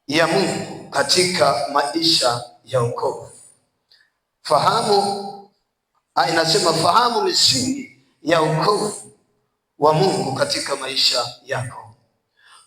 ya Mungu katika maisha ya wokovu. Inasema fahamu misingi ya wokovu wa Mungu katika maisha yako.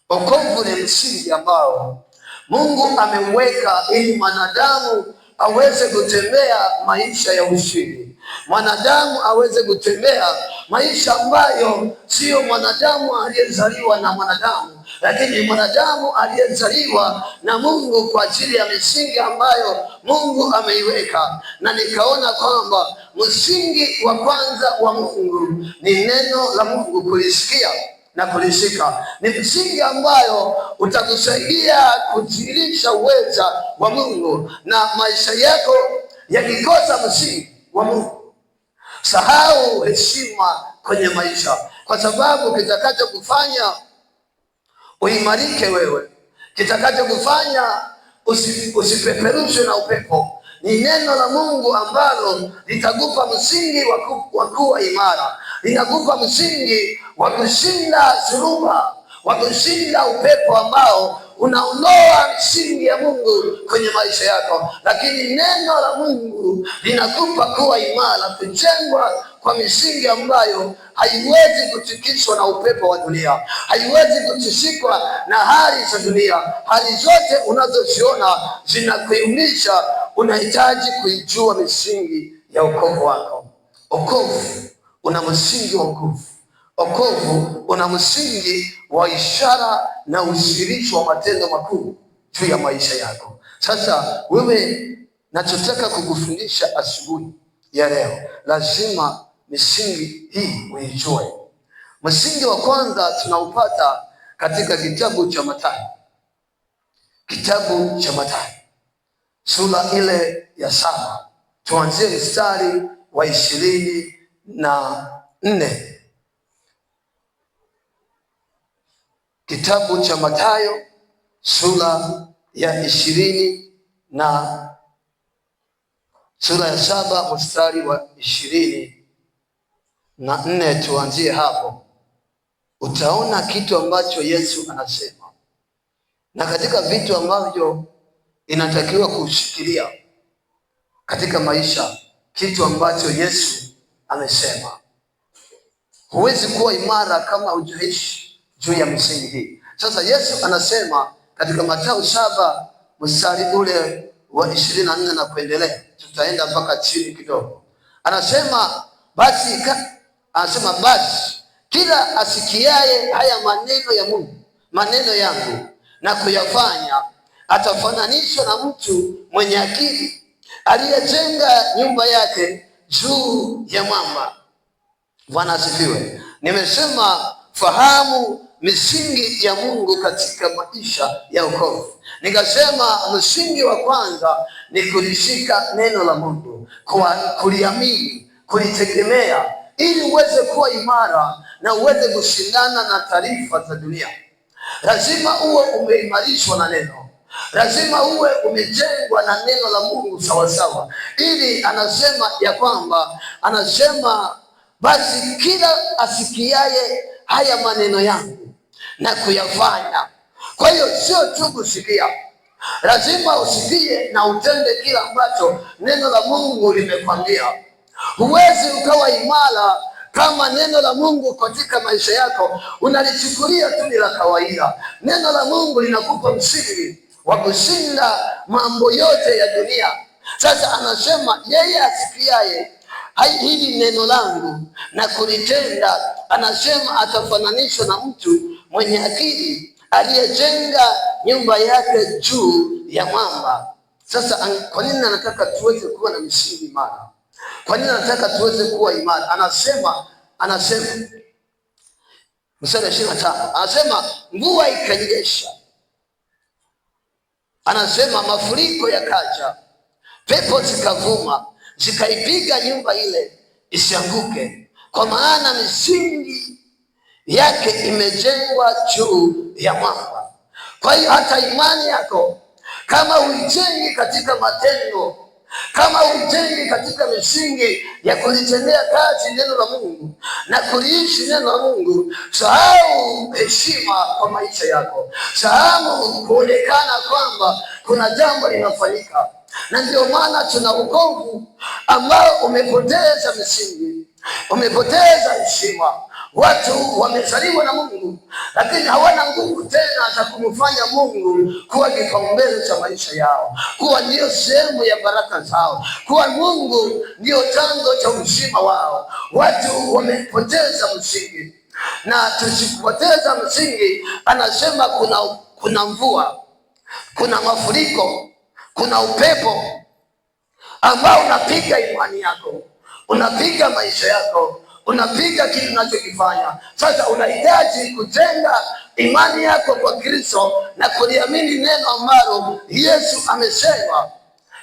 Wokovu ni msingi ambao Mungu ameweka ili mwanadamu aweze kutembea maisha ya ushindi, mwanadamu aweze kutembea maisha ambayo sio mwanadamu aliyezaliwa na mwanadamu, lakini mwanadamu aliyezaliwa na Mungu kwa ajili ya misingi ambayo Mungu ameiweka. Na nikaona kwamba msingi wa kwanza wa Mungu ni neno la Mungu, kulisikia na kulishika. Ni msingi ambayo utakusaidia kudhihirisha uweza wa Mungu, na maisha yako yakikosa msingi wa Mungu, sahau heshima kwenye maisha, kwa sababu kitakacho kufanya uimarike wewe, kitakacho kufanya usipeperushwe na upepo ni neno la Mungu ambalo litakupa msingi wa kuwa imara, litakupa msingi wa kushinda dhuruba, wa kushinda upepo ambao unaondoa misingi ya Mungu kwenye maisha yako. Lakini neno la Mungu linakupa kuwa imara, kujengwa kwa misingi ambayo haiwezi kutikiswa na upepo wa dunia, haiwezi kutishikwa na hali za dunia. Hali zote unazoziona zinakuyumbisha, unahitaji kuijua misingi ya wokovu wako. Wokovu una msingi wa wokovu. Wokovu una msingi wa ishara na udhihirisho wa matendo makuu juu ya maisha yako. Sasa wewe, nachotaka kukufundisha asubuhi ya leo, lazima misingi hii uijue. Msingi wa kwanza tunaupata katika kitabu cha Mathayo, kitabu cha Mathayo sura ile ya 7, tuanzie mstari wa 24. Kitabu cha Mathayo sura ya 7 mstari wa 24, tuanzie hapo. Utaona kitu ambacho Yesu anasema, na katika vitu ambavyo inatakiwa kushikilia katika maisha, kitu ambacho Yesu amesema. Huwezi kuwa imara kama hujaishi juu ya misingi hii. Sasa Yesu anasema katika Mathayo 7 mstari ule wa 24 na kuendelea, tutaenda mpaka chini kidogo. Anasema basi kila asikiaye haya maneno ya Mungu, maneno yangu, na kuyafanya, atafananishwa na mtu mwenye akili aliyejenga nyumba yake juu ya mwamba. Bwana asifiwe. Nimesema fahamu misingi ya Mungu katika maisha ya wokovu. Nikasema msingi wa kwanza ni kulishika neno la Mungu, kuliamini, kulitegemea, ili uweze kuwa imara na uweze kushindana na taarifa za dunia. Lazima uwe umeimarishwa na neno, lazima uwe umejengwa na neno la Mungu sawasawa, ili anasema ya kwamba, anasema basi kila asikiaye haya maneno yangu na kuyafanya. Kwa hiyo sio tu kusikia, lazima usikie na utende kila ambacho neno la Mungu limekwambia. Huwezi ukawa imara kama neno la Mungu katika maisha yako unalichukulia tu ni la kawaida. Neno la Mungu linakupa msingi wa kushinda mambo yote ya dunia. Sasa anasema yeye asikiaye hili neno langu na kulitenda, anasema atafananishwa na mtu mwenye akili aliyejenga nyumba yake juu ya mwamba. Sasa kwa nini anataka tuweze kuwa na misingi imara? Kwa nini anataka tuweze kuwa imara? Anasema mstari 25, anasema mvua ikanyesha, anasema mafuriko yakaja, pepo zikavuma, zikaipiga nyumba ile isianguke, kwa maana misingi yake imejengwa juu ya mwamba. Kwa hiyo hata imani yako kama huijengi katika matendo, kama ujengi katika misingi ya kulitendea kazi neno la Mungu na kuliishi neno la Mungu, sahau heshima kwa maisha yako, sahau kuonekana kwamba kuna jambo linafanyika. Na ndio maana tuna wokovu ambao umepoteza misingi, umepoteza heshima. Watu wamezaliwa na Mungu lakini hawana nguvu tena za kumfanya Mungu kuwa kipaumbele cha maisha yao, kuwa ndio sehemu ya baraka zao, kuwa Mungu ndio chanzo cha uzima wao. Watu wamepoteza msingi, na tusipoteza msingi, anasema kuna mvua, kuna mafuriko, kuna upepo ambao unapiga imani yako, unapiga maisha yako, unapiga kitu unachokifanya. Sasa unahitaji kujenga imani yako kwa Kristo na kuliamini neno ambalo Yesu amesema,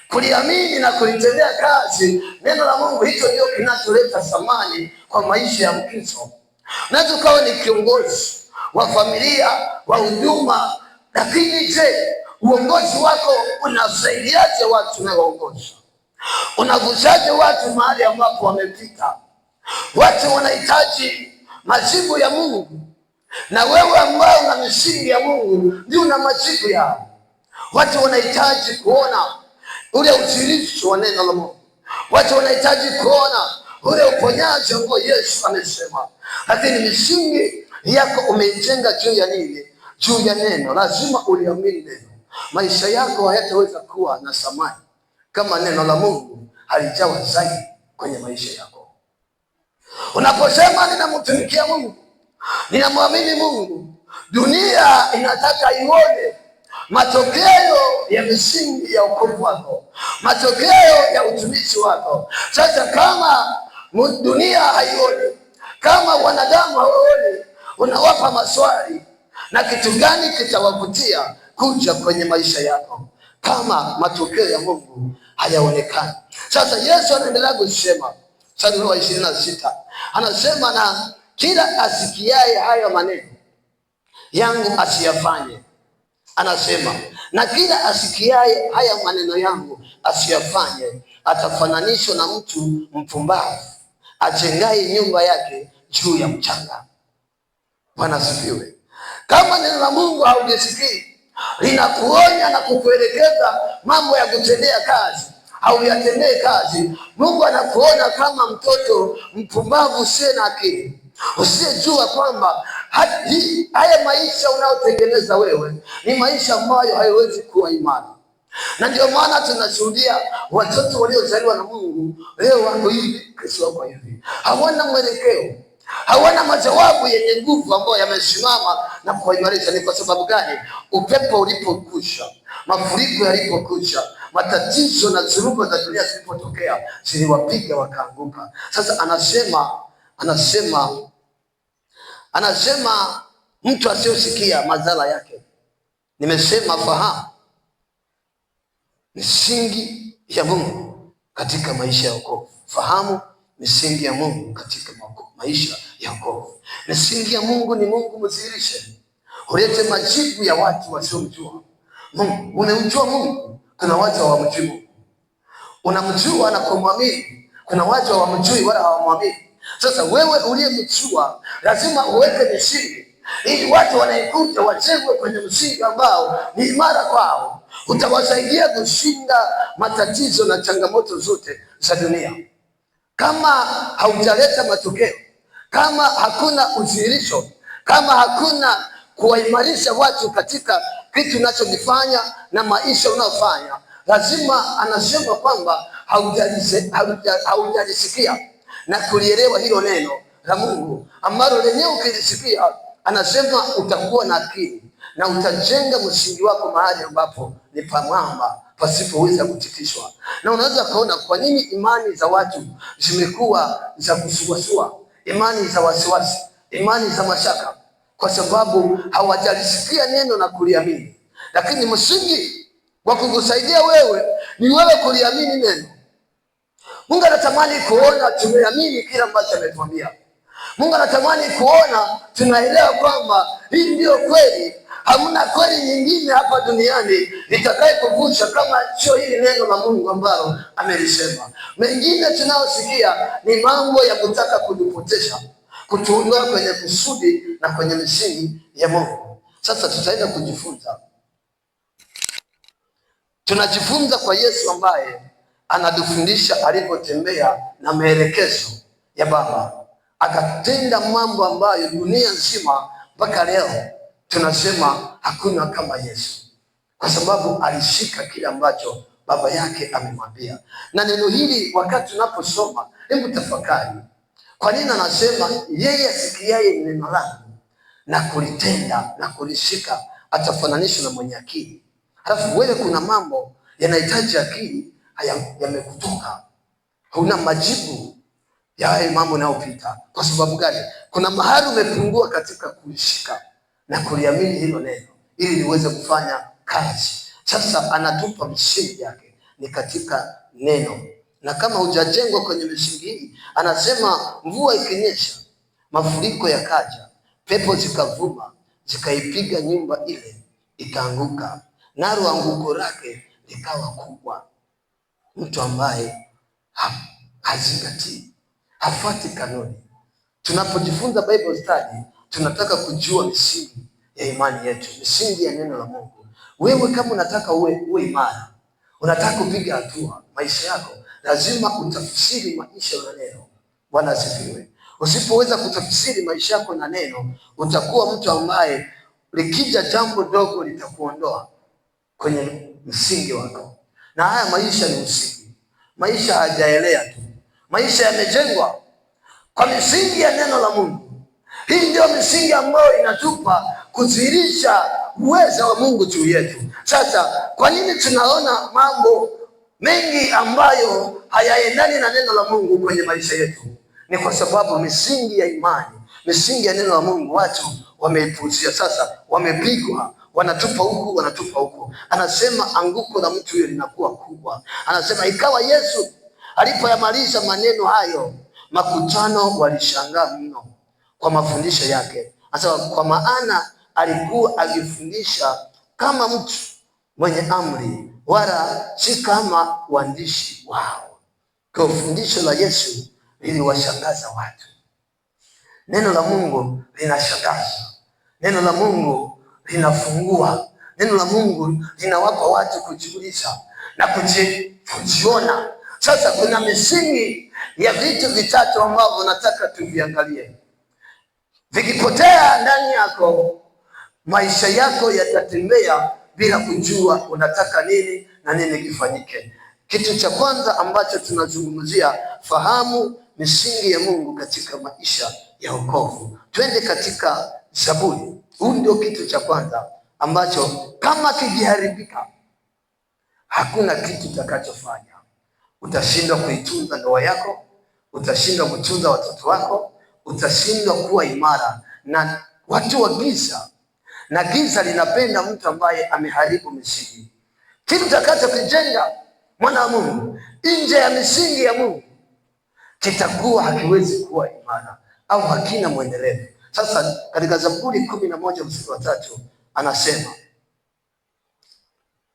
kuliamini na kulitendea kazi neno la Mungu. Hicho ndio kinacholeta thamani kwa maisha ya Mkristo. Unaweza ukawa ni kiongozi wa familia, wa huduma, lakini je, uongozi wako unasaidiaje watu unaoongoza? Unagusaje watu mahali ambapo wamepita? Watu wanahitaji majibu ya Mungu, na wewe ambao una misingi ya Mungu ndio una majibu yao. Watu wanahitaji kuona ule utirisho wa neno la Mungu. Watu wanahitaji kuona ule uponyaji ambao Yesu amesema. Lakini misingi yako umeijenga juu ya nini? Juu ya neno. Lazima uliamini neno. Maisha yako hayataweza kuwa na thamani kama neno la Mungu halijawa zaidi kwenye maisha yako. Unaposema ninamtumikia Mungu, ninamwamini Mungu, dunia inataka ione matokeo ya misingi ya wokovu wako, matokeo ya utumishi wako. Sasa kama dunia haioni, kama wanadamu hawaoni, unawapa maswali, na kitu gani kitawavutia kuja kwenye maisha yako kama matokeo ya Mungu hayaonekani? Sasa Yesu anaendelea kusema mstari wa 26, anasema na kila asikiaye haya maneno yangu asiyafanye. Anasema na kila asikiaye haya maneno yangu asiyafanye atafananishwa na mtu mpumbavu ajengaye nyumba yake juu ya mchanga. Bwana asifiwe. Kama neno la Mungu haulisikii, linakuonya na kukuelekeza mambo ya kutendea kazi, hauyatendee kazi, Mungu anakuona kama mtoto mpumbavu usiye na akili, usiyejua kwamba haya maisha unayotengeneza wewe ni maisha ambayo haiwezi kuwa imani. Na ndio maana tunashuhudia watoto waliozaliwa na Mungu leo wako hivi, kesho wako hivi, hawana mwelekeo, hawana majawabu yenye nguvu ambayo yamesimama na kuimarisha. Ni kwa sababu gani? Upepo ulipokusha, mafuriko yalipokusha, matatizo na dhuruba za dunia zilipotokea, ziliwapiga wakaanguka. Sasa anasema mtu asiyosikia madhara yake. Nimesema fahamu misingi ya Mungu katika maisha ya wokovu. Fahamu misingi ya Mungu katika maisha ya wokovu. Misingi ya Mungu ni Mungu mdhihirishe, ulete majibu ya watu wasiomjua Mungu. Unamjua Mungu, kuna watu hawamjui Mungu. Unamjua na kumwamini, kuna watu hawamjui wala hawamwamini. Sasa wewe uliyemjua lazima uweke misingi ili watu wanaikuta wajengwe kwenye msingi ambao ni imara kwao. Utawasaidia kushinda matatizo na changamoto zote za dunia. Kama haujaleta matokeo, kama hakuna udhihirisho, kama hakuna kuwaimarisha watu katika kitu unachokifanya na maisha unayofanya, lazima anasema kwamba haujalisikia na kulielewa hilo neno la Mungu ambalo lenyewe ukilisikia, anasema utakuwa na akili na utajenga msingi wako mahali ambapo ni pamwamba pasipoweza kutikishwa. Na unaweza kuona kwa nini imani za watu zimekuwa za kusuasua, imani za wasiwasi, imani za mashaka, kwa sababu hawajalisikia neno na kuliamini. Lakini msingi wa kukusaidia wewe ni wewe kuliamini neno. Mungu anatamani kuona tumeamini kila ambacho ametuambia. Mungu anatamani kuona tunaelewa kwamba hii ndio kweli. Hamna kweli nyingine hapa duniani litakaye kuvusha kama sio hili neno la Mungu ambalo amelisema. Mengine tunayosikia ni mambo ya kutaka kujipotesha, kutuondoa kwenye kusudi na kwenye misingi ya Mungu. Sasa tutaenda kujifunza. Tunajifunza kwa Yesu ambaye anatufundisha alipotembea na maelekezo ya Baba, akatenda mambo ambayo dunia nzima mpaka leo tunasema hakuna kama Yesu, kwa sababu alishika kile ambacho Baba yake amemwambia. Na neno hili wakati tunaposoma, hebu tafakari, kwa nini anasema yeye asikiaye neno langu na kulitenda na kulishika atafananishwa na mwenye akili? Halafu wewe kuna mambo yanahitaji akili, yamekutoka, huna majibu ya hayo mambo yanayopita. Kwa sababu gani? Kuna mahali umepungua katika kulishika na kuliamini hilo neno ili liweze kufanya kazi. Sasa anatupa misingi yake ni katika neno, na kama hujajengwa kwenye misingi hii, anasema mvua ikinyesha, mafuriko yakaja, pepo zikavuma, zikaipiga nyumba ile, ikaanguka, nalo anguko lake likawa kubwa. Mtu ambaye hazingatii, hafuati kanuni. Tunapojifunza Bible study, tunataka kujua misingi ya imani yetu, misingi ya neno la Mungu. Wewe kama unataka uwe imara, unataka kupiga hatua maisha yako, lazima utafsiri maisha na neno. Bwana asifiwe. Usipoweza kutafsiri maisha yako na neno, utakuwa mtu ambaye likija jambo dogo litakuondoa kwenye msingi wako. Na haya maisha ni msingi. Maisha hajaelea tu, maisha yamejengwa kwa misingi ya neno la Mungu. Hii ndio misingi ambayo inatupa kudhihirisha uwezo wa Mungu juu yetu. Sasa kwa nini tunaona mambo mengi ambayo hayaendani na neno la Mungu kwenye maisha yetu? Ni kwa sababu misingi ya imani, misingi ya neno la Mungu watu wameipuuzia. Sasa wamepigwa, wanatupa huku, wanatupa huku. Anasema anguko la mtu huyo linakuwa kubwa. Anasema ikawa Yesu alipoyamaliza maneno hayo, makutano walishangaa mno kwa mafundisho yake. Anasema kwa maana alikuwa akifundisha kama mtu mwenye amri, wala si kama waandishi wao. Kwa fundisho la Yesu liliwashangaza watu. Neno la Mungu linashangaza. Neno la Mungu linafungua. Neno la Mungu linawapa watu kujiuliza na kujiona. Sasa kuna misingi ya vitu vitatu ambavyo nataka tuviangalie. Vikipotea ndani yako, maisha yako yatatembea bila kujua unataka nini na nini kifanyike. Kitu cha kwanza ambacho tunazungumzia, fahamu misingi ya Mungu katika maisha ya wokovu. Twende katika Zaburi. Huu ndio kitu cha kwanza ambacho kama kijiharibika, hakuna kitu utakachofanya. Utashindwa kuitunza ndoa yako, utashindwa kutunza watoto wako, utashindwa kuwa imara. Na watu wa giza, na giza linapenda mtu ambaye ameharibu misingi. Kitu utakachokijenga mwana wa Mungu nje ya misingi ya Mungu kitakuwa hakiwezi kuwa imara au hakina mwendelezo. Sasa katika Zaburi 11:3 anasema,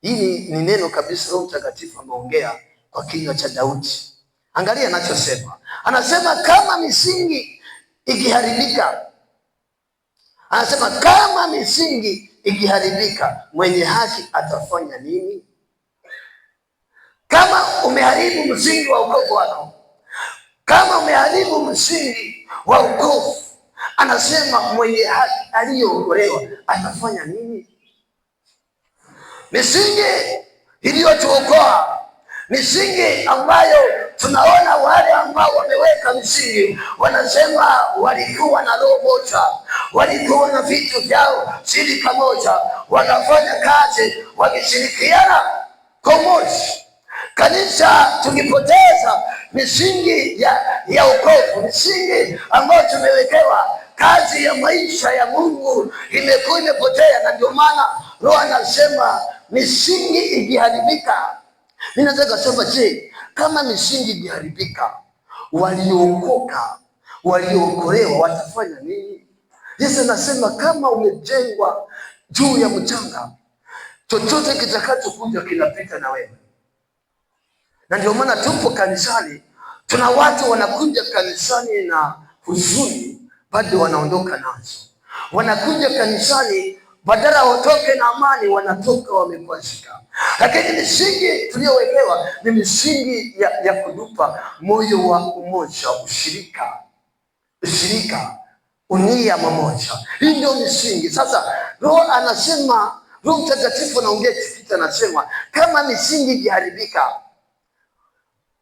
hili ni neno kabisa, Roho Mtakatifu ameongea kwa kinywa cha Daudi. Angalia anachosema. Anasema kama misingi ikiharibika, anasema kama misingi ikiharibika, mwenye haki atafanya nini? Kama umeharibu msingi wa wokovu wako, kama umeharibu msingi wa wokovu, anasema mwenye haki aliyeokolewa atafanya nini? Misingi iliyotuokoa, misingi ambayo tunaona wale ambao wameweka misingi wanasema walikuwa na roho moja, walikuwa na vitu vyao shirika moja, wanafanya kazi wakishirikiana kwa umoja. Kanisa tukipoteza misingi ya wokovu, misingi ambayo tumewekewa, kazi ya maisha ya Mungu imekuwa imepotea. Na ndio maana Roho anasema misingi ikiharibika. Mimi nataka kusema, je, kama misingi ikiharibika, waliokoka, waliookolewa watafanya nini? Yesu anasema kama umejengwa juu ya mchanga, chochote kitakachokuja kinapita na wewe. Na ndio maana tupo kanisani, tuna watu wanakuja kanisani na huzuni, bado wanaondoka nazo. Wanakuja kanisani, badala watoke na amani, wanatoka wamekwazika. Lakini misingi tuliyowekewa ni misingi ya kudupa moyo wa umoja, ushirika, unia mmoja. Hii ndio misingi. Sasa Roho anasema, Roho Mtakatifu anaongea kitu, anasema kama misingi ikiharibika,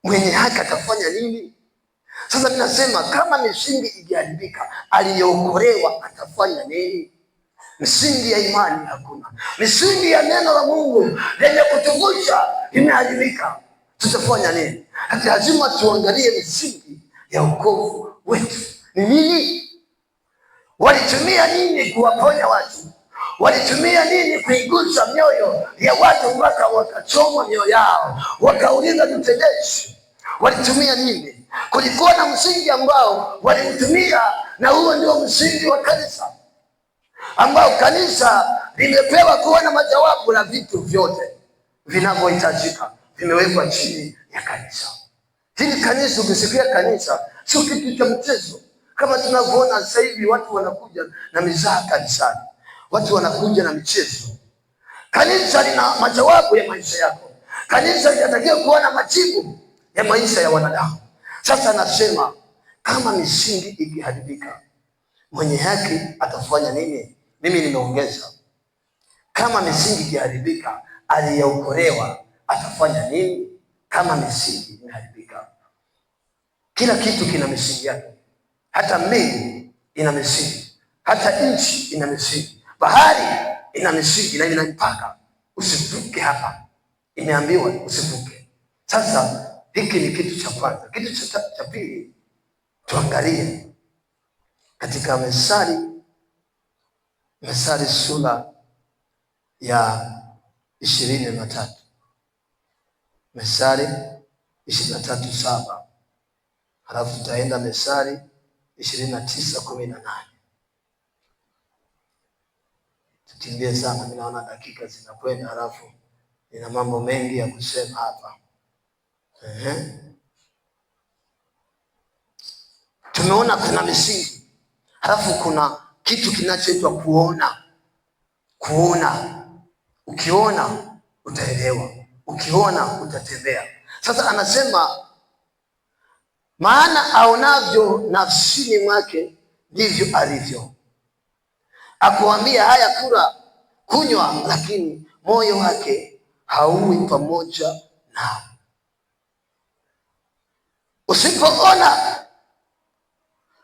mwenye haki atafanya nini? Sasa mimi nasema kama misingi ikiharibika, aliyeokolewa atafanya nini? Misingi ya imani hakuna, misingi ya neno la Mungu lenye kutuvusha imeharibika, tutafanya nini? Lazima tuangalie misingi ya wokovu wetu ni nini. Walitumia nini kuwaponya watu? Walitumia nini kuigusa mioyo ya watu mpaka wakachoma mioyo yao, wakauliza tutendeje? Walitumia nini? Kulikuwa na msingi ambao waliutumia, na huo ndio msingi wa kanisa, ambao kanisa limepewa kuwa na majawabu na vitu vyote vinavyohitajika vimewekwa chini ya kanisa. Hili kanisa, ukisikia kanisa sio kitu cha mchezo kama tunavyoona sasa hivi. Watu wanakuja na mizaha kanisani, watu wanakuja na michezo. Kanisa lina majawabu ya maisha yako. Kanisa linatakiwa kuwa na majibu ya maisha ya wanadamu. Sasa nasema kama misingi ikiharibika, mwenye haki atafanya nini? Mimi nimeongeza, kama misingi ikiharibika, aliyeokolewa atafanya nini? Kama misingi imeharibika, kila kitu kina misingi yake. Hata mbingu ina misingi, hata nchi ina misingi, bahari ina misingi na ina mipaka. Usivuke hapa, imeambiwa usivuke. Sasa hiki ni kitu cha kwanza. Kitu cha pili, tuangalie katika Methali sura ya 23, Methali 23:7, halafu tutaenda Methali 29:18. Tukimbie sana, mimi naona dakika zinakwenda, halafu nina mambo mengi ya kusema hapa. Tumeona kuna misingi, halafu kuna kitu kinachoitwa kuona. Ukiona utaelewa, ukiona utatembea. Sasa anasema maana aonavyo nafsini mwake ndivyo alivyo. Akuambia haya, kula, kunywa, lakini moyo wake hauwi pamoja nao. Usipoona,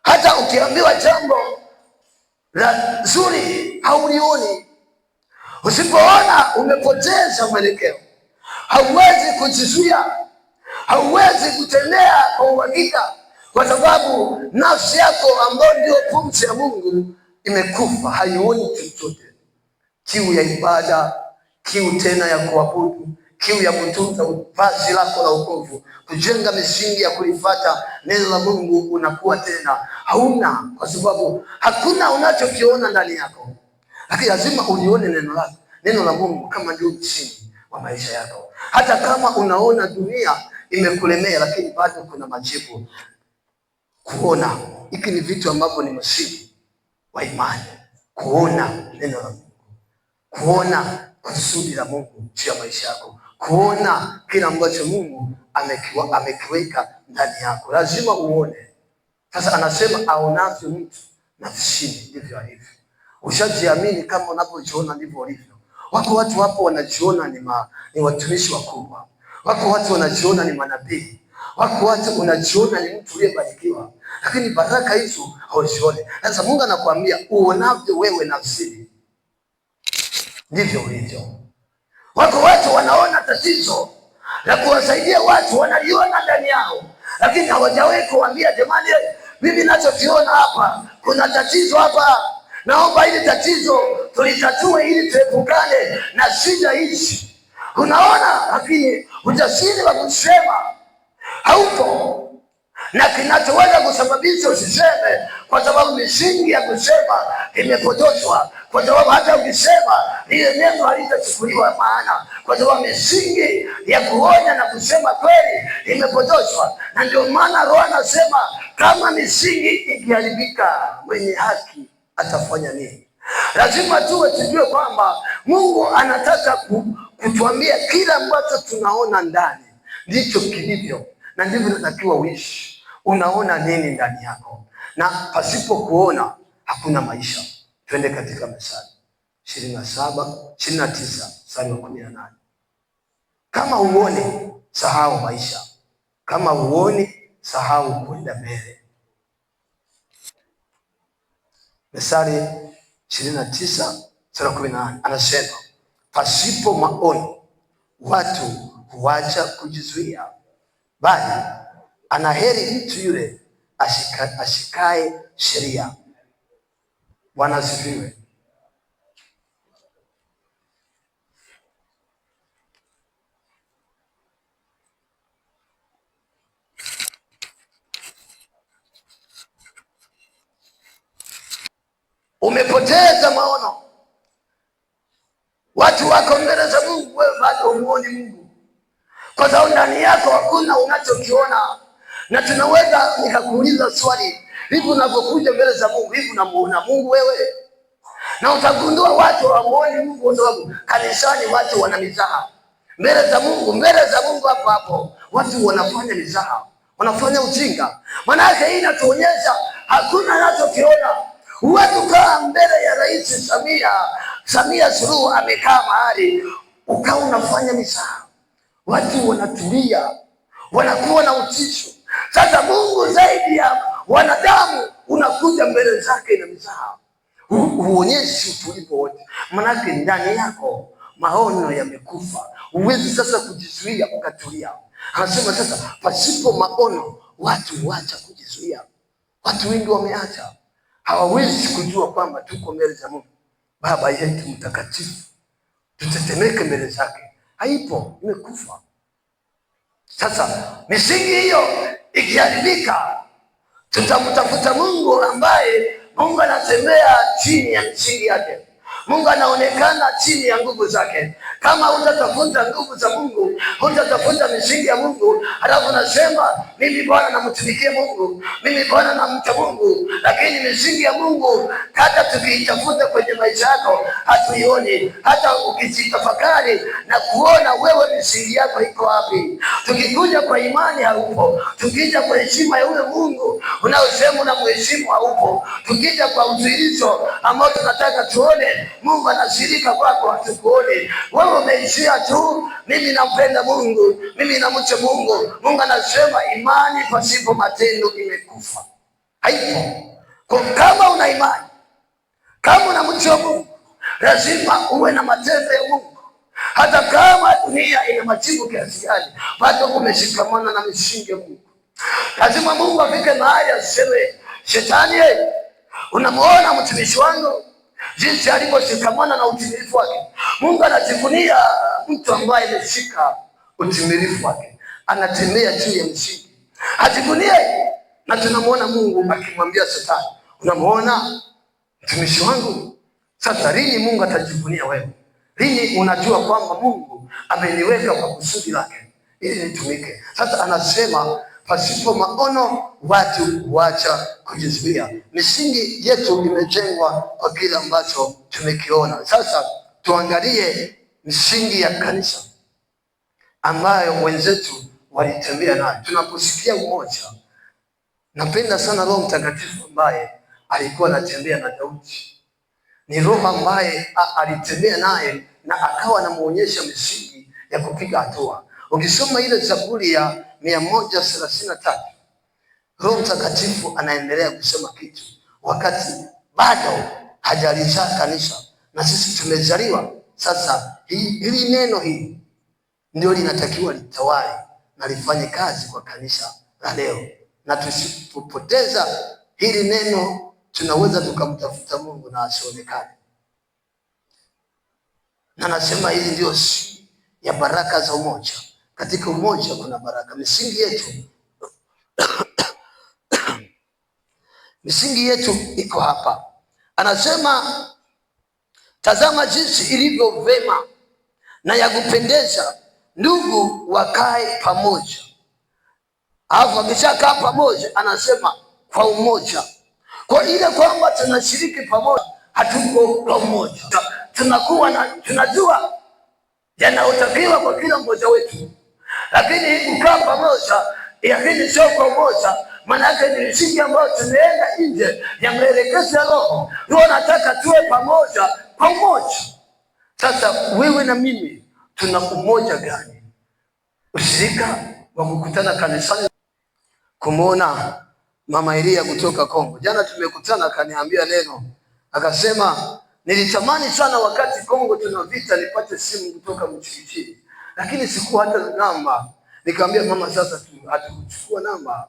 hata ukiambiwa jambo la zuri haulioni. Usipoona, umepoteza mwelekeo. Hauwezi kujizuia, hauwezi kutembea kwa uhakika, kwa sababu nafsi yako ambayo ndio pumzi ya Mungu imekufa, haioni chochote. Kiu ya ibada, kiu tena ya kuabudu, kiu ya kutunza vazi lako la wokovu, kujenga misingi ya kulifuata neno la Mungu, unakuwa tena hauna, kwa sababu hakuna unachokiona ndani yako. Lakini lazima ulione neno la Mungu kama ndio msingi wa maisha yako. Hata kama unaona dunia imekulemea, lakini bado kuna majibu. Kuona, hiki ni vitu ambavyo ni msingi wa imani. Kuona neno la Mungu, kuona kusudi la Mungu juu ya maisha yako, kuona kile ambacho Mungu amekiweka ndani yako, lazima uone. Sasa anasema aonavyo mtu nafsini ndivyo alivyo. Ushajiamini kama unapojiona ndivyo ulivyo. Wako watu hapo wanajiona ni watumishi wakubwa, wako watu wanajiona ni manabii, wako watu unajiona ni mtu uliyebarikiwa, lakini baraka hizo hauzioni. Sasa Mungu anakuambia uonavyo wewe nafsini ndivyo ulivyo. Wako watu wanaona tatizo la kuwasaidia watu, wanaliona ndani yao, lakini hawajawahi kuambia jamani, mimi ninachokiona hapa, kuna tatizo hapa, naomba hili tatizo tulitatue ili tuepukane na shida hizi. Unaona, lakini ujasiri wa kusema haupo, na kinachoweza kusababisha usiseme kwa sababu misingi ya kusema imepotoshwa. kwa sababu hata ukisema lile neno halitachukuliwa maana, kwa sababu misingi ya kuonya na kusema kweli imepotoshwa. Na ndio maana Roho anasema kama misingi ikiharibika, mwenye haki atafanya nini? Lazima tujue kwamba Mungu anataka kutuambia kila ambacho tunaona ndani ndicho kilivyo, na ndivyo natakiwa uishi. Unaona nini ndani yako? Na pasipo kuona hakuna maisha. Twende katika Mithali 29 mstari wa 18. Kama uone, sahau maisha. Kama uone, sahau kwenda mbele. Mithali 29 mstari wa 18 anasema, pasipo maono watu huacha kujizuia, bali anaheri mtu yule ashikae sheria. Bwana asifiwe. Umepoteza maono, watu wako mbele za Mungu, wewe bado humuoni Mungu, kwa sababu ndani yako hakuna unachokiona. Na tunaweza nikakuuliza swali, hivi unapokuja mbele za Mungu, hivi unamuona Mungu wewe? Na utagundua watu hawamuoni Mungu, kwa sababu kanisani watu wana mizaha. Mbele za Mungu hapo hapo watu wanafanya mizaha, wanafanya ujinga. Maana yake hii inatuonyesha hakuna anachokiona. Huwezi ukaa mbele ya Rais Samia Suluhu amekaa mahali ukawa unafanya mizaha. Watu wanatulia, wanakuwa na utisho. Sasa Mungu zaidi ya wanadamu unakuja mbele zake na mizaha, huonyeshi utulivu wote, manake ndani yako maono yamekufa. Huwezi sasa kujizuia ukatulia. Anasema sasa pasipo maono watu huacha kujizuia. Watu wengi wameacha, hawawezi kujua kwamba tuko mbele za Mungu. Baba yetu mtakatifu, tutetemeke mbele zake. Haipo, imekufa. Sasa misingi hiyo ikiharibika, tutamtafuta Mungu ambaye Mungu anatembea chini ya misingi yake. Mungu anaonekana chini ya nguvu zake. Kama hutatafuta nguvu za Mungu, hutatafuta misingi ya Mungu, halafu nasema mimi Bwana namtumikia Mungu, mimi Bwana namcha Mungu, lakini misingi ya Mungu hata tukiitafuta kwenye maisha yako hatuioni. Hata ukijitafakari na kuona wewe misingi yako iko wapi. Tukikuja kwa imani haupo, tukija kwa heshima ya ule Mungu unaosema na mheshimu haupo, tukija kwa udhihirisho ambao tunataka tuone Mungu anashirika kwako, hatukuone. Wewe umeishia tu mimi nampenda Mungu, mimi namcha Mungu. Mungu anasema imani pasipo matendo imekufa, haipo. Kwa kama una imani, kama unamcha Mungu, lazima uwe na matendo ya Mungu. Hata kama dunia ina majibu kiasi gani, bado umeshikamana na misingi ya Mungu. Lazima Mungu afike mahali aseme, Shetani, unamuona mtumishi wangu jinsi alivyoshikamana na utimilifu wake. Mungu anajivunia mtu ambaye ameshika utimilifu wake, anatembea juu ya msingi, ajivunie. Na tunamuona Mungu akimwambia Shetani, unamuona mtumishi wangu? Sasa lini Mungu atajivunia wewe? Lini unajua kwamba Mungu ameniweka kwa kusudi lake ili nitumike? Sasa anasema pasipo maono watu huacha kujizuia. Misingi yetu imejengwa kwa kile ambacho tumekiona. Sasa tuangalie misingi ya kanisa ambayo wenzetu walitembea nayo. Tunaposikia umoja, napenda sana Roho Mtakatifu ambaye alikuwa anatembea na Daudi. Ni Roho ambaye alitembea naye na akawa anamuonyesha misingi ya kupiga hatua. Ukisoma ile Zaburi ya 133, Roho Mtakatifu anaendelea kusema kitu wakati bado hajalizaa kanisa, na sisi tumezaliwa. Sasa hili neno hili ndio linatakiwa litawale na lifanye kazi kwa kanisa la leo, na tusipopoteza hili neno tunaweza tukamtafuta Mungu na asionekane. Na nasema hili ndio siri ya baraka za umoja. Katika umoja kuna baraka. Misingi yetu misingi yetu iko hapa. Anasema Tazama jinsi ilivyo vema na ya kupendeza ndugu wakae pamoja. Alafu akishakaa pamoja anasema kwa umoja. Kwa ile kwamba tunashiriki pamoja, hatuko kwa umoja. Tunajua yanayotakiwa kwa kila mmoja wetu, lakini kukaa pamoja, lakini sio kwa umoja, maana yake ni msingi ambao tumeenda nje ya maelekezo ya Roho. Roho nataka tuwe pamoja kwa umoja. Sasa wewe na mimi tuna umoja gani? Ushirika wa kukutana kanisani, kumuona Mama Elia kutoka Kongo. Jana tumekutana, akaniambia neno, akasema nilitamani sana wakati Kongo tuna vita nipate simu kutoka mchikichini, lakini sikuwa hata namba. Nikamwambia mama, sasa hatukuchukua namba.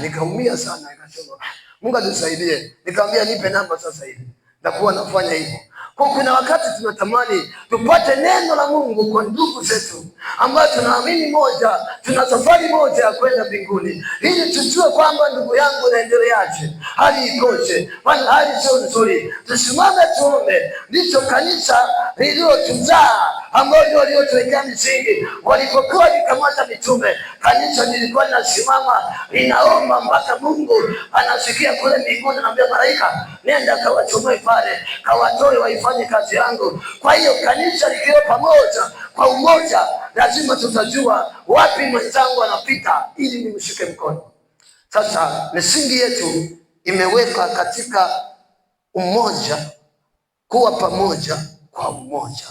Nikaumia sana. Nikasema Mungu atusaidie. Nikamwambia nipe namba sasa hivi, nakuwa nafanya hivyo. Kwa kuna wakati tunatamani tupate neno la Mungu kwa ndugu zetu ambao tunaamini moja, tuna safari moja ya kwenda mbinguni, ili tujue kwamba ndugu yangu naendeleaje, hali ikoje, maana hali sio nzuri. Tusimame tuombe. Ndicho kanisa lililotuzaa, ambao ndio waliotuwekea misingi. Walipokuwa wakikamata mitume, kanisa lilikuwa linasimama linaomba mpaka Mungu anasikia kule mbinguni, anambia malaika, nenda kawachomoe pale, kawatoe waifanye kazi yangu. Kwa hiyo kanisa likiwa pamoja kwa umoja, lazima tutajua wapi mwenzangu anapita ili nimshike mkono. Sasa misingi yetu imewekwa katika umoja, kuwa pamoja kwa umoja.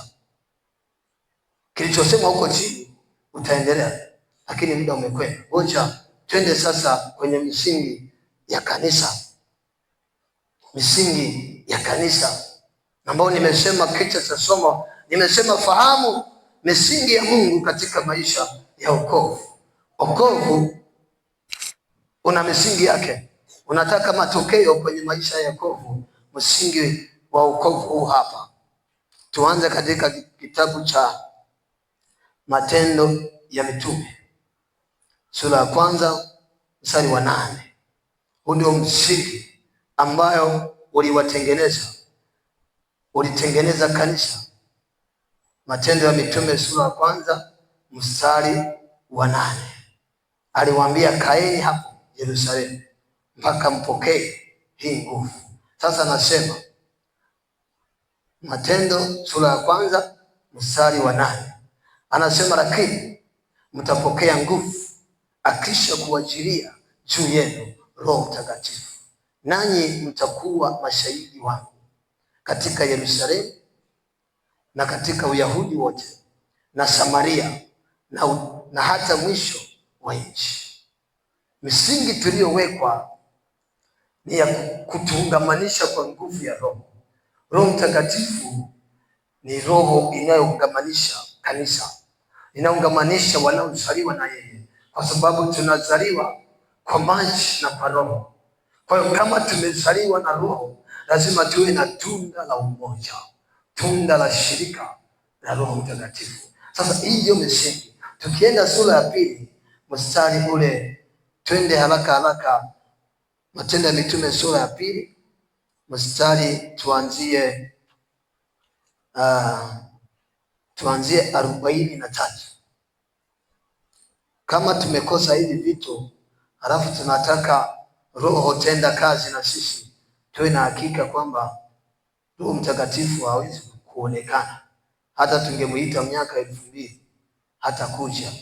Kilichosema huko chini utaendelea, lakini muda umekwenda. Ngoja twende sasa kwenye misingi ya kanisa. Misingi ya kanisa ambao nimesema kichwa cha somo, nimesema fahamu misingi ya Mungu katika maisha ya wokovu. Wokovu una misingi yake. Unataka matokeo kwenye maisha ya wokovu, msingi wa wokovu huu hapa. Tuanze katika kitabu cha Matendo ya Mitume sura ya 1 mstari wa 8. Huu ndio msingi ambayo ulitengeneza kanisa. Matendo ya Mitume sura ya 1 mstari wa 8. Aliwaambia kaeni hapo Yerusalemu mpaka mpokee hii nguvu. Sasa nasema Matendo sura ya 1 mstari wa 8. Anasema lakini mtapokea nguvu akisha kuwajilia juu yenu Roho Mtakatifu, nanyi mtakuwa mashahidi wangu katika Yerusalemu na katika Uyahudi wote na Samaria na hata mwisho wa nchi. Misingi tuliyowekwa ni ya kutuungamanisha kwa nguvu ya Roho. Roho Mtakatifu ni roho inayoungamanisha kanisa, inaungamanisha wanaozaliwa na yeye, kwa sababu tunazaliwa kwa maji na kwa Roho. Kwa hiyo kama tumezaliwa na Roho, lazima tuwe na tunda la umoja, tunda la shirika la Roho Mtakatifu. Sasa hii ndio misingi. Tukienda sura ya 2 mstari ule, twende haraka. Matendo ya Mitume sura ya 2 mstari tuanzie 43. Kama tumekosa hivi vitu, halafu tunataka Roho tenda kazi na sisi, tuwe na hakika kwamba Roho Mtakatifu hawezi kuonekana. Hata tungemuita miaka 2000 hata kuja,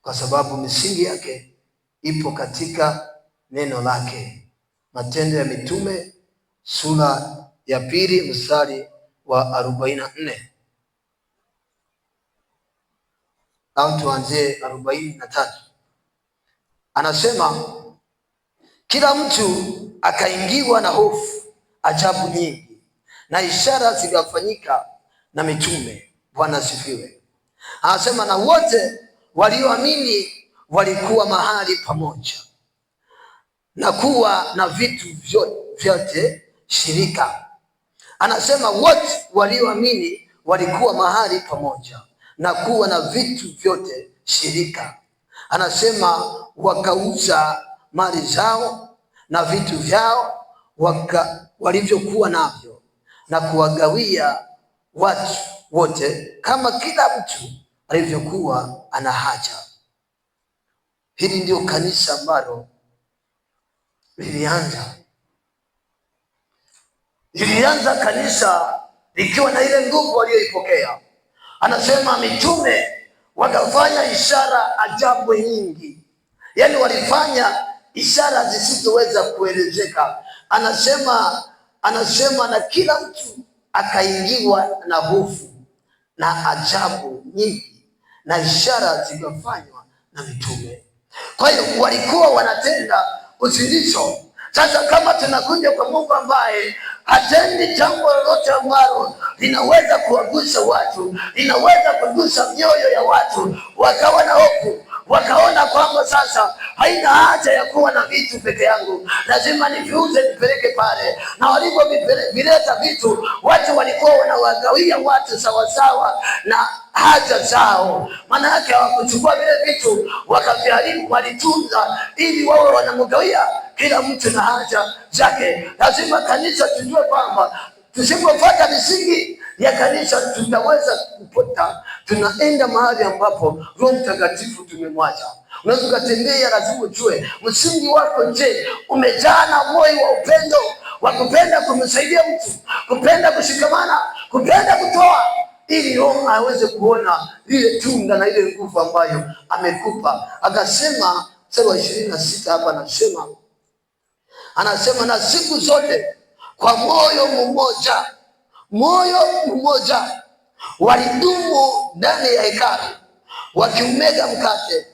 kwa sababu misingi yake ipo katika neno lake. Matendo ya Mitume sura ya 2 mstari wa 44, au tuanzie 43. Anasema kila mtu akaingiwa na hofu ajabu nyingi, na ishara zikafanyika na mitume. Bwana asifiwe. Anasema na wote walioamini walikuwa mahali pamoja na kuwa na vitu vyote shirika. Anasema wote walioamini walikuwa mahali pamoja na kuwa na vitu vyote shirika. Anasema wakauza mali zao na vitu vyao walivyokuwa navyo, na kuwagawia watu wote kama kila mtu alivyokuwa ana haja. Hili ndio kanisa ambalo lilianza kanisa likiwa na ile nguvu walioipokea. Anasema mitume wakafanya ishara ajabu nyingi, yaani walifanya ishara zisizoweza kuelezeka. Anasema na kila mtu akaingiwa na hofu na ajabu nyingi, na ishara zikafanywa na mitume. Kwa hiyo walikuwa wanatenda uzindisho. Sasa kama tunakuja kwa Mungu ambaye hatendi jambo lolote ambalo linaweza kuwagusa watu, linaweza kugusa mioyo ya watu, wakawa na hofu, wakaona kwamba sasa haina haja ya kuwa na vitu peke yangu, lazima niviuze nipeleke pale. Na walivyovileta vitu, watu walikuwa wanawagawia watu sawasawa na haja zao. Maana yake hawakuchukua vile vitu wakaviharibu, walitunza ili wawe wanamgawia kila mtu na haja zake. Lazima kanisa tujue kwamba tusipofuata misingi ya kanisa tutaweza kupota. Tunaenda mahali ambapo Roho Mtakatifu tumemwacha. Unaweza ukatembea, lazima ujue msingi wako. Je, umejaa na moyo wa upendo wa kupenda kumsaidia mtu, kupenda kushikamana, kupenda kutoa, ili Roho aweze kuona lile tunda na ile nguvu ambayo amekupa. Akasema mstari wa 26 hapa, anasema na siku zote kwa moyo mmoja walidumu ndani ya hekalu, wakiumega mkate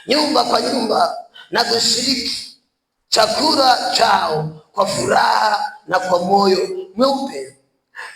nyumba kwa nyumba na kushiriki chakula chao kwa furaha na kwa moyo mweupe.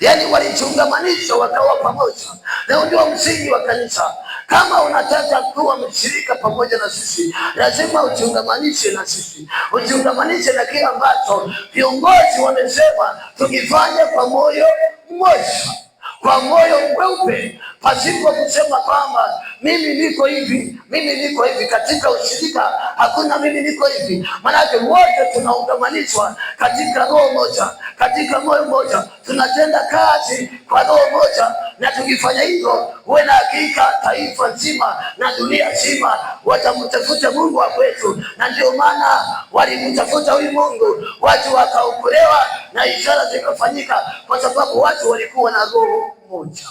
Yaani walichungamanisha, wakawa pamoja. Na ndio msingi wa kanisa. Kama unataka kuwa mshirika pamoja na sisi, lazima uchungamanishe na sisi, uchungamanishe na kile ambacho viongozi wamesema tukifanya kwa moyo mmoja, kwa moyo mweupe, pasipo kusema kwamba mimi niko hivi, mimi niko hivi. Katika ushirika hakuna mimi niko hivi, maanake wote tunaungamanishwa katika roho moja, katika moyo moja, tunatenda kazi kwa roho moja. Na tukifanya hivyo, uwe na hakika taifa nzima na dunia nzima watamtafuta Mungu wa kwetu. Na ndio maana walimtafuta huyu Mungu, watu wakaokolewa na ishara zikafanyika, kwa sababu watu walikuwa na roho moja,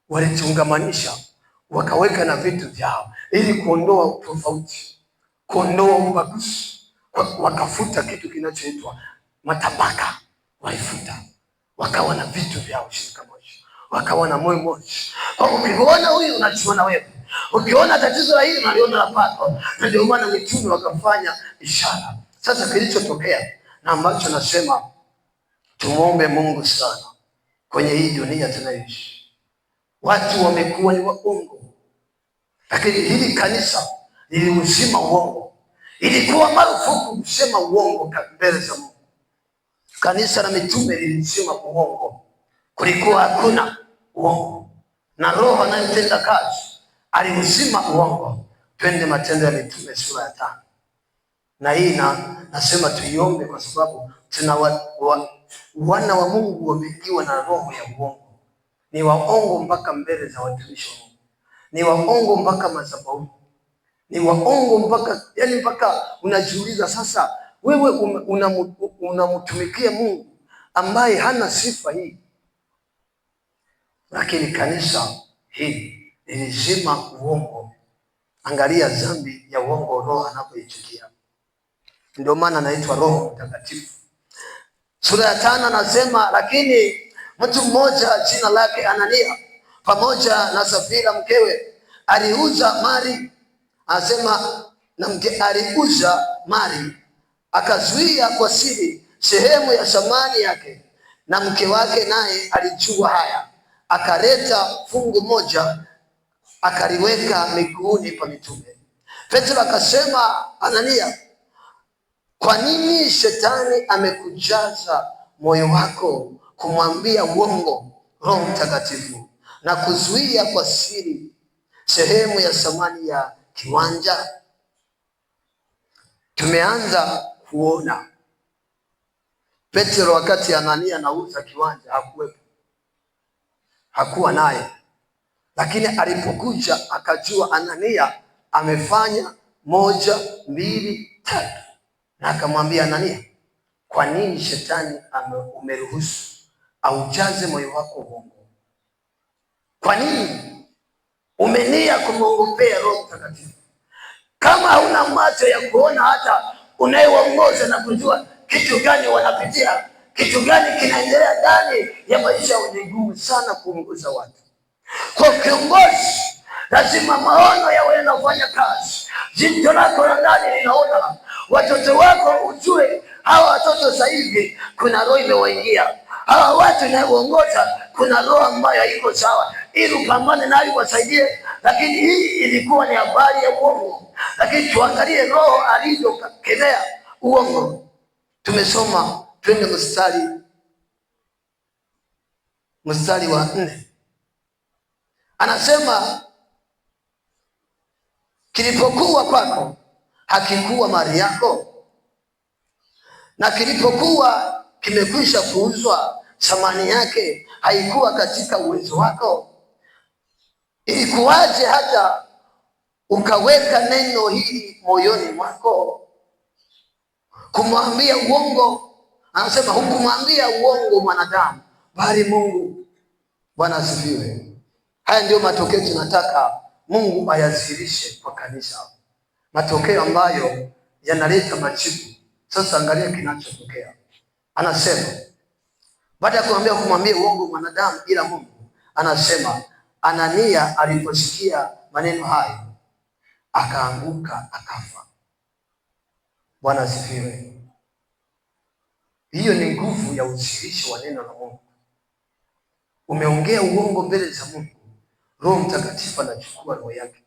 walichungamanisha, wakaweka na vitu vyao ili kuondoa tofauti, kuondoa ubaguzi. Wakafuta kitu kinachoitwa matabaka, walifuta, wakawa na vitu vyao, shirika moja, wakawa na moyo mmoja. Ukiona huyu unajiona wewe, ukiona tatizo la hili unaliona la kwako. Na ndio maana mitume wakafanya ishara. Sasa kilichotokea na ambacho nasema tumuombe Mungu sana kwenye hii dunia tunayoishi, watu wamekuwa ni waongo, lakini hili kanisa liliuzima uongo. Ilikuwa marufuku kusema uongo mbele za Mungu. Kanisa la mitume lilizima uongo, kulikuwa hakuna uongo, na Roho anayetenda kazi aliuzima uongo. Twende Matendo ya Mitume sura ya 5. Na hii nasema tuiombe, kwa sababu tuna wana wa Mungu wameingiwa na roho ya uongo. Ni waongo mpaka mbele za watumishi wa Mungu, ni waongo mpaka madhabahuni, ni waongo mpaka unajiuliza, sasa wewe unamtumikia Mungu ambaye hana sifa hii. Lakini kanisa hili lilizima uongo. Angalia dhambi ya uongo, Roho anapoichukia. Ndio maana anaitwa Roho Mtakatifu. Sura ya 5 anasema, lakini mtu mmoja jina lake Anania pamoja na Safira mkewe aliuza mali. Anasema na mke aliuza mali, akazuia kwa siri sehemu ya thamani yake, na mke wake naye alijua haya, akaleta fungu moja akaliweka miguuni pa mitume. Petro akasema, Anania, kwa nini shetani amekujaza moyo wako kumwambia uongo Roho Mtakatifu na kuzuia kwa siri sehemu ya thamani ya kiwanja? Tumeanza kuona Petro wakati Anania anauza kiwanja hakuwepo. hakuwa naye, lakini alipokuja akajua Anania amefanya 1, 2, 3, na akamwambia Anania, kwa nini shetani umeruhusu aujaze moyo wako uongo? Kwa nini umenia kumwongopea Roho Mtakatifu? Kama hauna macho ya kuona hata unayeongoza na kujua kitu gani wanapitia, kitu gani kinaendelea ndani ya maisha, ni ngumu sana kuongoza watu. Kwa kiongozi lazima maono yawe yanafanya kazi. Jicho lako la ndani linaona watoto wako, ujue hawa watoto sasa hivi kuna roho imewaingia. Hawa watu inayoongoza kuna roho ambayo haiko sawa, ili upambane nayo wasaidie. Lakini hii ilikuwa ni habari ya uongo, lakini tuangalie roho alivyokemea uongo. Tumesoma, twende mstari wa 4. Anasema kilipokuwa kwako hakikuwa mali yako, na kilipokuwa kimekwisha kuuzwa thamani yake haikuwa katika uwezo wako. Ilikuwaje hata ukaweka neno hili moyoni mwako, kumwambia uongo? Anasema hukumwambia uongo mwanadamu, bali Mungu. Bwana asifiwe. Haya ndio matokeo tunataka Mungu ayadhihirishe kwa kanisa, matokeo ambayo yanaleta majibu. Sasa angalia kinachotokea. Anasema baada ya kumwambia uongo mwanadamu ila Mungu, anasema Anania aliposikia maneno hayo akaanguka akafa. Bwana asifiwe. Hiyo ni nguvu ya udhihirisho wa neno la Mungu. Umeongea uongo mbele za Mungu, Roho Mtakatifu anachukua roho yake.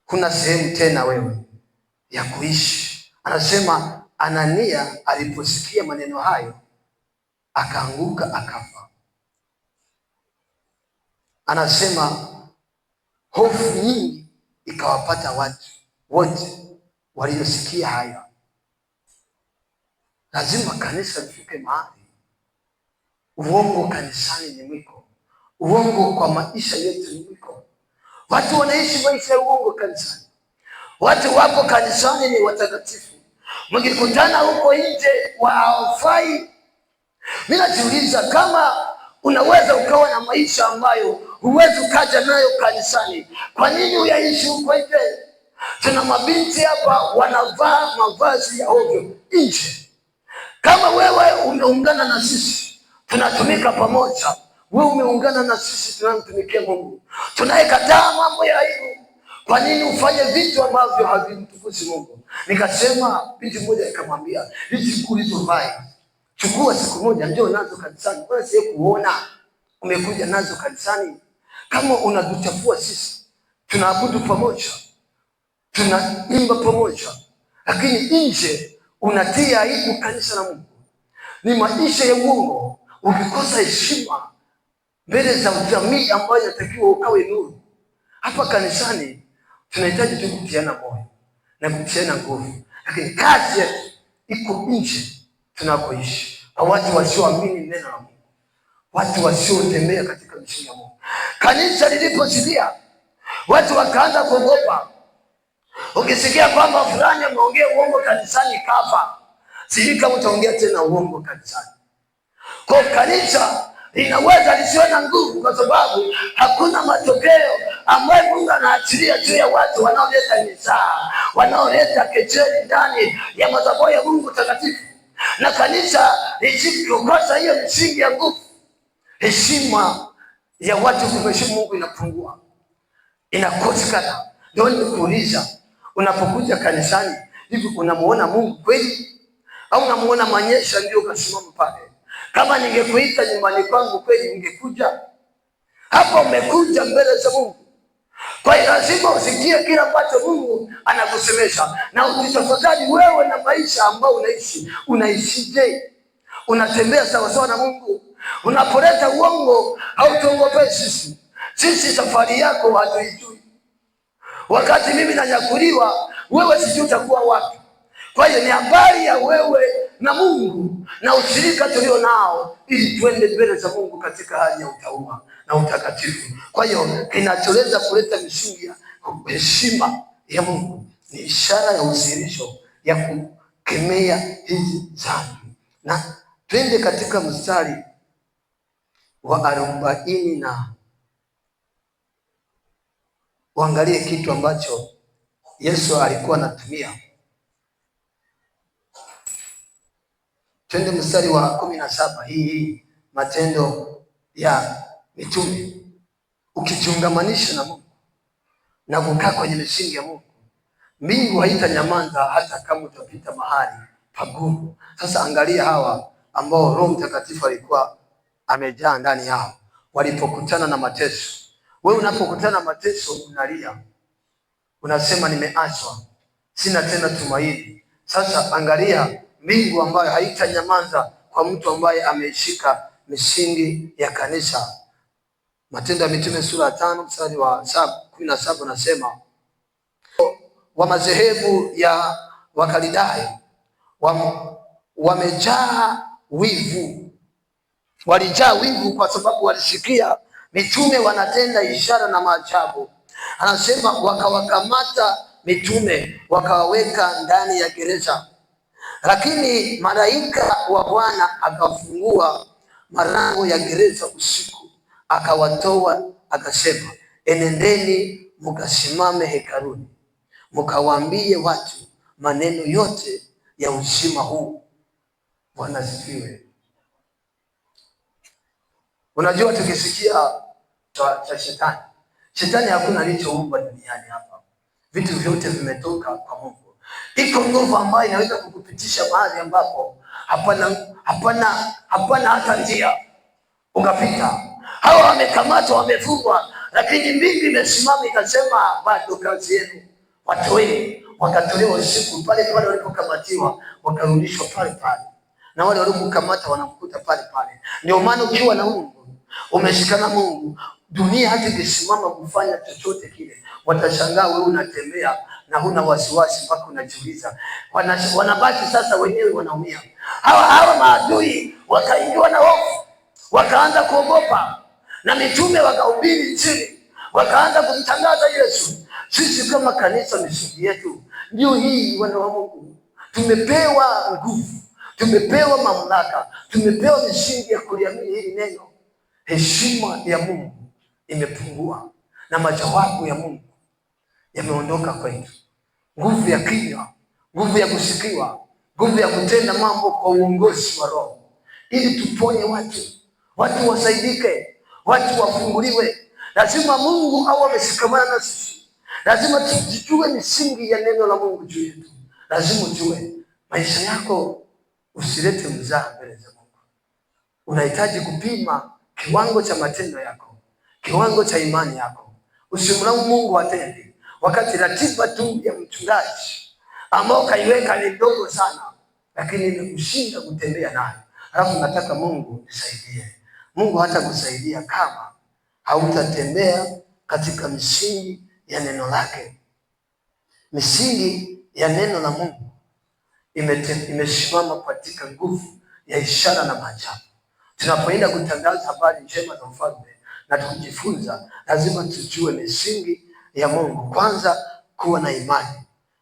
Kuna sehemu tena wewe ya kuishi. Anasema Anania aliposikia maneno hayo akaanguka akafa. Anasema hofu nyingi ikawapata watu wote waliosikia haya. Lazima kanisa lifike mahali uongo kanisani ni mwiko, uongo kwa maisha yetu ni mwiko. Watu wanaishi maisha ya uongo kanisani. Watu wapo kanisani ni watakatifu, mkikutana huko nje hawafai. Mimi najiuliza, kama unaweza ukawa na maisha ambayo huwezi ukaja nayo kanisani, kwa nini uyaishi huko nje? Tuna mabinti hapa wanavaa mavazi ya ovyo nje. Kama wewe umeungana na sisi tunatumika pamoja, wewe umeungana na sisi tunamtumikia Mungu, tunayekataa mambo ya aibu, kwa nini ufanye vitu ambavyo havimtukuzi Mungu? Nikasema binti mmoja ikamwambia, hizi nguo ulizovaa chukua siku moja ndio nazo kanisani, wewe sio kuona umekuja nazo kanisani. Kama unatuchafua sisi, tunaabudu pamoja, tunaimba pamoja, lakini nje unatia aibu kanisa la Mungu. Ni maisha ya uongo. Ukikosa heshima mbele za jamii ambayo inatakiwa ukawe nuru, hapa kanisani tunahitaji tu kutiana moyo na kutiana nguvu, lakini kazi iko nje tunakoishi. Watu wasioamini neno la Mungu, watu wasiotembea katika njia ya Mungu. Kanisa liliposikia, watu wakaanza kuogopa. Ukisikia kwamba fulani ameongea uongo kanisani kafa, sijui kama utaongea tena uongo kanisani. Kwa kanisa linaweza lisiwe na nguvu, kwa sababu hakuna matokeo ambayo Mungu anaachilia juu ya watu wanaoleta mizaha, wanaoleta kejeli ndani ya madhabahu ya Mungu takatifu. Na kanisa lisikokosa hiyo misingi ya nguvu, heshima ya watu kumheshimu Mungu inapungua, inakosekana. Ndio nikuuliza, unapokuja kanisani hivi unamuona Mungu kweli, au unamuona manyesha ndio ukasimama pale? Kama ningekuita nyumbani kwangu kweli ningekuja? Hapa umekuja mbele za Mungu, kwa hiyo lazima usikie kila ambacho Mungu anakusemesha, na utafakari wewe na maisha ambayo unaishije? Unatembea sawa sawa na Mungu? Unapoleta uongo hautuongopee sisi safari yako hatuijui. Wakati mimi nanyakuliwa, wewe sijui utakuwa wapi. Kwa hiyo ni habari ya wewe na Mungu na ushirika tulio nao, ili tuende mbele za Mungu katika hali ya utauwa na utakatifu. Kwa hiyo kinacholeza kuleta misingi ya heshima ya Mungu ni ishara ya udhihirisho ya kukemea hizi dhambi. Na twende katika mstari wa 40 na uangalie kitu ambacho Yesu alikuwa anatumia. Twende mstari wa 17, hii Matendo ya Mitume. Ukijiungamanisha na Mungu na kukaa kwenye misingi ya Mungu, mbingu haitanyamaza hata kama utapita mahali pagumu. Sasa angalia hawa ambao Roho Mtakatifu alikuwa amejaa ndani yao walipokutana na mateso. Wewe unapokutana na mateso unalia, unasema nimeachwa, sina tena tumaini. Sasa angalia mbingu ambayo haitanyamaza kwa mtu ambaye ameshika misingi ya kanisa. Matendo ya Mitume sura ya 5 mstari wa 17 nasema, wa madhehebu ya Wakalidayo wamejaa wivu. Walijaa wivu kwa sababu walisikia mitume wanatenda ishara na maajabu. Anasema wakawakamata mitume wakawaweka ndani ya gereza, lakini malaika wa Bwana akafungua malango ya gereza usiku, akawatoa, akasema, enendeni mukasimame hekaluni, mukawaambie watu maneno yote ya uzima huu. Bwana asifiwe. Unajua, tukisikia cha shetani, shetani hakuna alichoumba duniani hapa. Vitu vyote vimetoka kwa Mungu. Iko nguvu ambayo inaweza kukupitisha mahali ambapo hapana hata njia ukapita. Hawa wamekamatwa, wamefungwa, lakini mbingu imesimama ikasema, bado kazi yenu, watoeni. Wakatolewa usiku pale pale walipokamatiwa, wakarudishwa pale pale, na wale waliokukamata wanamkuta pale pale. Ndio maana ukiwa na Mungu, umeshikana Mungu, dunia hata ikisimama kufanya chochote kile, watashangaa wewe unatembea na huna wasiwasi, mpaka unajiuliza. Wanabaki sasa wenyewe wanaumia. Hawa maadui wakaingiwa na hofu, wakaanza kuogopa, na mitume wakahubiri Injili, wakaanza kumtangaza Yesu. Sisi kama kanisa, misingi yetu ndio hii, wana wa Mungu. Tumepewa nguvu, tumepewa mamlaka, tumepewa misingi ya kuliamini hili neno. Heshima ya Mungu imepungua na majawabu ya Mungu yameondoka kwetu. Nguvu ya kinywa, nguvu ya kusikiwa, nguvu ya kutenda mambo kwa uongozi wa Roho, ili tuponye watu wasaidike, watu wafunguliwe. Lazima Mungu awe ameshikamana na sisi. Lazima tujue misingi ya neno la Mungu juu yetu. Lazima ujue maisha yako, usilete mzaha mbele za Mungu. Unahitaji kupima kiwango cha matendo yako, kiwango cha imani yako. Usimlaumu Mungu atende, wakati ratiba tu ya mchungaji ambao kaiweka ni ndogo sana, lakini imekushinda kutembea nayo. Alafu nataka Mungu nisaidie. Mungu hata kusaidia kama hautatembea katika misingi ya neno lake. Misingi ya neno la Mungu imesimama katika nguvu ya ishara na maajabu. Tunapoenda kutangaza habari njema za ufalme na tukijifunza, lazima tujue misingi ya Mungu. Kwanza, kuwa na imani,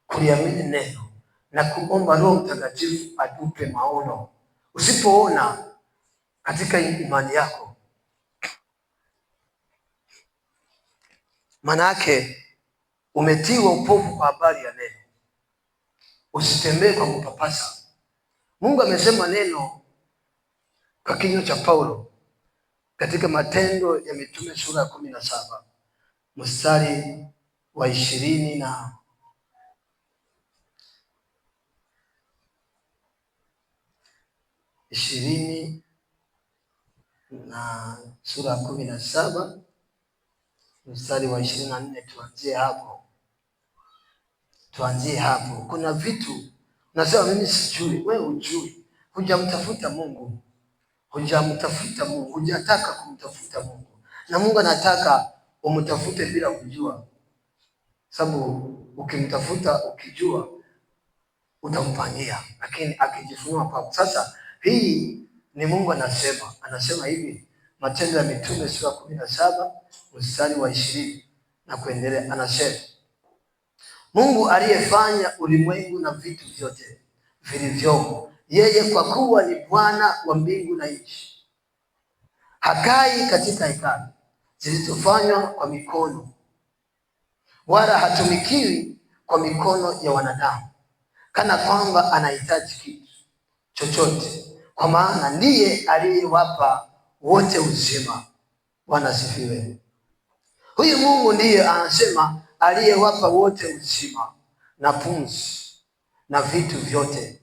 kuliamini neno na kuomba Roho Mtakatifu atupe maono. Usipoona katika imani yako, manake umetiwa upofu kwa habari ya neno. Usitembee kwa kupapasa. Mungu amesema neno kwa kinywa cha Paulo katika Matendo ya Mitume sura ya 17 mstari wa 20 na sura ya 17 mstari wa 24. Tuanzie hapo. Kuna vitu nasema mimi sijui, wewe ujui. Hujamtafuta Mungu, hujataka kumtafuta Mungu, na Mungu anataka umtafute bila kujua, sababu ukimtafuta ukijua utampangia, lakini akijifunua kwako. Sasa hii ni Mungu anasema hivi, Matendo ya Mitume sura 17 mstari wa 20 na kuendelea, anasema Mungu aliyefanya ulimwengu na vitu vyote vilivyomo, yeye kwa kuwa ni Bwana wa mbingu na nchi, hakai katika hekalu zilizofanywa kwa mikono, wala hatumikiwi kwa mikono ya wanadamu, kana kwamba anahitaji kitu chochote, kwa maana ndiye aliyewapa wote uzima. Bwana sifiwe. Huyu Mungu ndiye anasema aliyewapa wote uzima na pumzi na vitu vyote.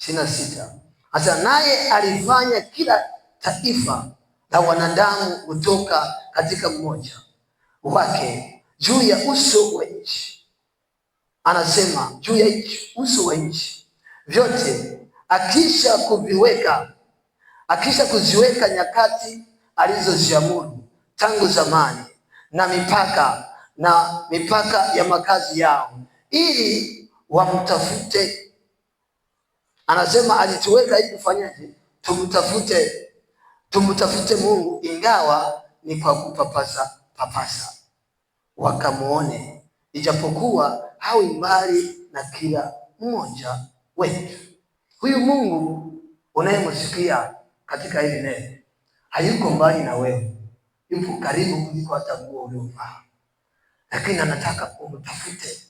26. Hasa naye alifanya kila taifa la wanadamu kutoka katika mmoja wake juu ya uso wa nchi. Anasema juu ya uso wa nchi vyote, akisha kuziweka nyakati alizoziamuru tangu zamani, na mipaka ya makazi yao, ili wamtafute. Anasema alituweka ili tufanyaje? Tumtafute Mungu, ingawa ni kwa kupapasa wakamuone, ijapokuwa hawi mbali na kila mmoja wetu. Huyu Mungu unayemsikia katika hili neno hayuko mbali na wewe, yupo karibu kuliko hata nguo uliovaa, lakini anataka umtafute,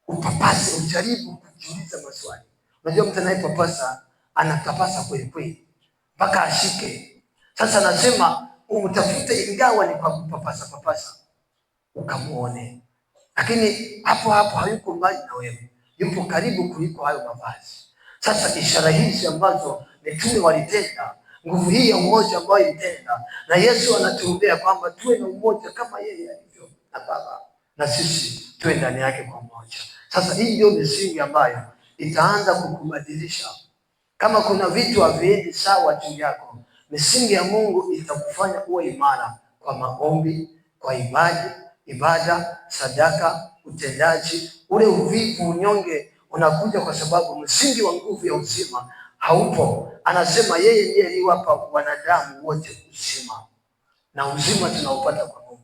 upapase, ujaribu kujiuliza maswali. Unajua mtu anayepapasa anapapasa kweli kweli mpaka ashike. Sasa anasema umtafute, ingawa ni kwa kupapasa ukamuone, lakini hapo hayuko mbali na wewe, yupo karibu kuliko hayo mavazi. Sasa ishara hizi ambazo mitume walitenda, nguvu hii ya umoja ambayo ilitenda, na Yesu anatuombea kwamba tuwe na umoja kama yeye alivyo na Baba, na sisi tuwe ndani yake kwa umoja. Sasa hii ndio misingi ambayo itaanza kukubadilisha. Kama kuna vitu haviendi sawa juu yako, misingi ya Mungu itakufanya uwe imara kwa maombi, kwa ibada, sadaka, utendaji. Ule uvivu, unyonge unakuja kwa sababu msingi wa nguvu ya uzima haupo. Anasema yeye ndiye aliwapa wanadamu wote uzima, na uzima tunaupata kwa Mungu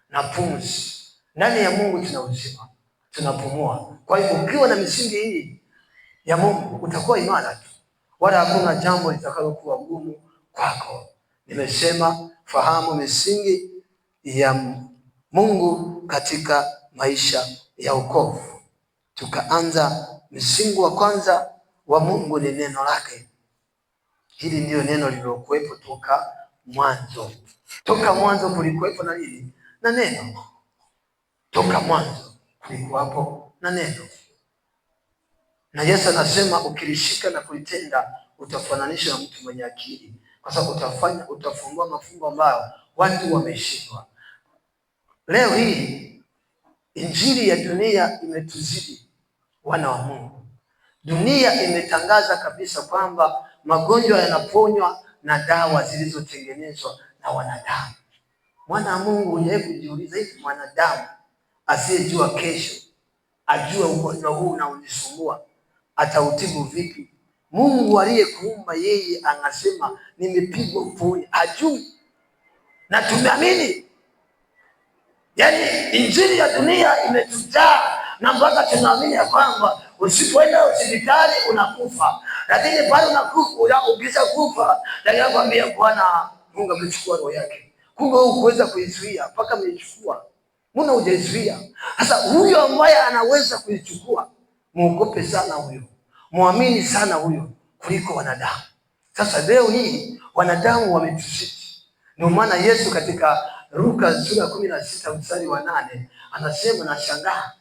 na pumzi. Ndani ya Mungu tuna uzima, tunapumua. Kwa hiyo ukiwa na misingi hii ya Mungu utakuwa imara tu, wala hakuna jambo litakalokuwa gumu kwako. Nimesema fahamu misingi ya Mungu katika maisha ya wokovu. Tukaanza msingi wa kwanza wa Mungu ni neno lake. Hili ndio neno lililokuwepo toka mwanzo. Toka mwanzo kulikuwepo na nini? Na neno. Toka mwanzo kulikuwepo na neno. Na Yesu anasema ukilishika na kulitenda utafananisha na mtu mwenye akili, kwa sababu utafungua mafumbo ambayo watu wameshindwa. Leo hii injili ya dunia imetuzidi wana wa Mungu. Dunia imetangaza kabisa kwamba magonjwa yanaponywa na dawa zilizotengenezwa na wanadamu. Mwana wa Mungu, yeye kujiuliza, hivi mwanadamu asiyejua kesho ajue ugonjwa huu unaonisumbua atautibu vipi? Mungu aliyekuumba yeye anasema nimepigwa upone, ajui. Na tumeamini. Yaani injili ya dunia imetujaa na mpaka tunaamini ya kwamba usipoenda hospitali unakufa, lakini pale unakufa, ukisha kufa ndio kwambia Bwana Mungu amechukua roho yake. Kumbe hukuweza kuizuia mpaka amechukua. Mbona hujaizuia? Sasa huyo ambaye anaweza kuichukua, muogope sana huyo, muamini sana huyo kuliko wanadamu. Sasa leo hii wanadamu wametuzidi. Ndio maana Yesu katika Luka sura 16 mstari wa 8 anasema, nashangaa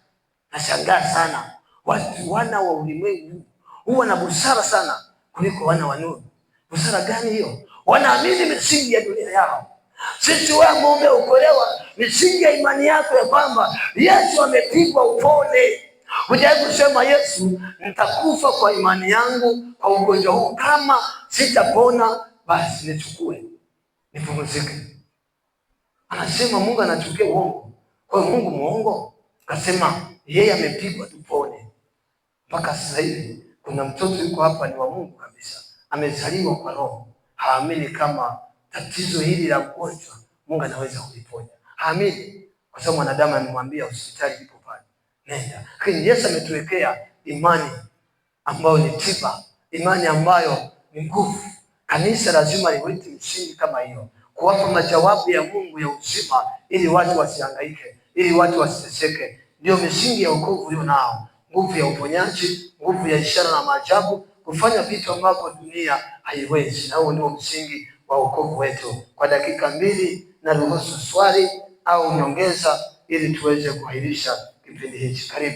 sana watu, wana wa ulimwengu huwa na busara sana kuliko wana wa nuru. Busara gani hiyo? Wanaamini misingi ya dunia yao. Sisi wewe umeokolewa, misingi ya imani yako ya kwamba Yesu amepigwa upone. Hujawahi kusema Yesu, nitakufa kwa imani yangu kwa ugonjwa huu, kama sitapona basi nichukue nipumzike. Anasema Mungu anachukia uongo. Kwa hiyo Mungu muongo? Kasema yeye amepigwa tupone. Mpaka sasa hivi kuna mtoto yuko hapa ni wa Mungu kabisa, amezaliwa kwa Roho, haamini kama tatizo hili la ugonjwa Mungu anaweza kuliponya. Haamini kwa sababu mwanadamu amemwambia hospitali ipo pale, nenda. Lakini Yesu ametuwekea imani ambayo ni tiba, imani ambayo ni nguvu. Kanisa lazima liweke msingi kama hiyo, kuwapa majawabu ya Mungu ya uzima, ili watu wasihangaike, ili watu wasiteseke. Ndio misingi ya wokovu ulio nao, nguvu ya uponyaji, nguvu ya ishara na maajabu, kufanya vitu ambavyo dunia haiwezi. Na huo ndio msingi wa wokovu wetu. Kwa dakika 2 na ruhusu swali au nyongeza, ili tuweze kuahirisha kipindi hichi. Karibu.